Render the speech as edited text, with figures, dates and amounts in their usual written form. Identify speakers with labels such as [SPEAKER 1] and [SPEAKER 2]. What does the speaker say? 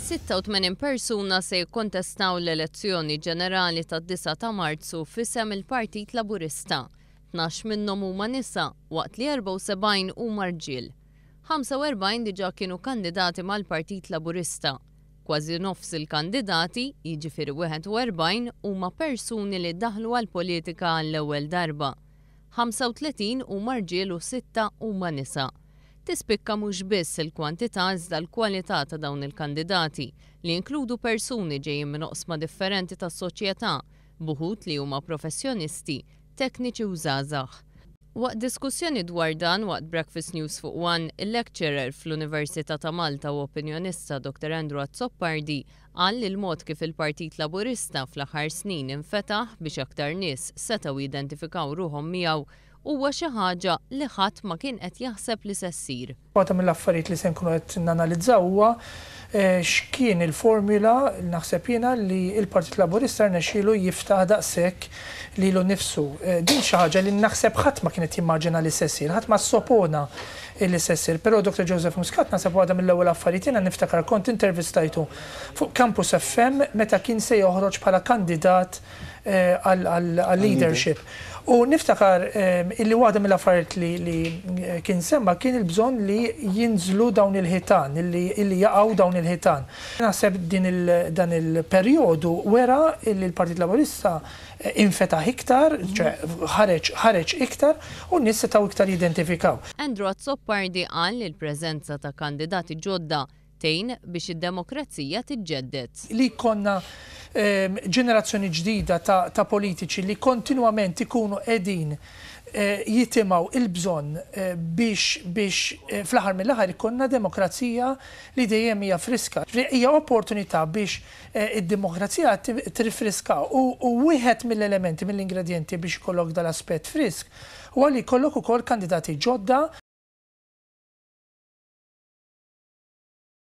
[SPEAKER 1] 86 persuna se jikkontestaw l-elezzjoni ġenerali tad-9 ta' Marzu f'isem il-Partit Laburista. 12 minnhom huma nisa waqt li 74 huma rġiel. 45 diġà kienu kandidati mal-Partit Laburista. Kważi nofs il-kandidati, jiġifieri 41, huma persuni li daħlu għall-politika għall-ewwel darba. 35 huma rġiel u 6 huma nisa. Tispikka mhux biss il-kwantità iżda l-kwalità ta' dawn il-kandidati li jinkludu persuni ġejjin minn oqsma differenti tas-soċjetà, buħud li huma professjonisti, tekniċi u żgħażagħ. Waqt diskussjoni dwar dan waqt Breakfast News fuq One, il-lecturer fl-Università ta' Malta u opinjonista Dr. Andrew Azzoppardi qal li l-mod kif il-Partit Laburista fl-aħħar snin infetaħ biex aktar nies setgħu jidentifikaw ruhom miegħu huwa xi ħaġa li ħadd ma kien qed jaħseb li se ssir.
[SPEAKER 2] Waħda mill-affarijiet li se nkunu qed nanalizzaw huwa x'kien il-formula naħseb jiena li l-Partit Laburista rnexxielu jiftaħ daqshekk lilu nnifsu. Din xi ħaġa li naħseb ħadd ma kienet jimmaġina li se ssir, ħadd ma ssopona li se ssir. Però Dr. Joseph Muscat naħseb waħda mill-ewwel affarijiet jiena niftakar kont intervistajtu fuq Campus FM meta kien se joħroġ bħala kandidat għal-leadership. U niftakar illi waħda mill-affarijiet li kien semma kien il-bżonn li jinżlu dawn il-ħitan, illi jaqgħu dawn il-ħitan. Naħseb dan il-perjodu wera illi l-Partit Laburista infetaħ iktar, ħareġ iktar u n-nies setgħu iktar jidentifikaw.
[SPEAKER 1] Andrew Azzoppardi qal li l-preżenza ta' kandidati ġodda tgħin biex id-demokrazija tiġġedded.
[SPEAKER 2] Li konna ġenerazzjoni ġdida ta' politiċi li kontinwament ikunu qegħdin jitimaw il-bżonn biex fl-aħħar mill-aħħar ikonna demokrazija li dejjem hija friska. Hija opportunità biex id-demokrazija tirfriska u wieħed mill-elementi mill-ingredjenti biex ikollok dal-aspett frisk huwa li jkollok ukoll kandidati ġodda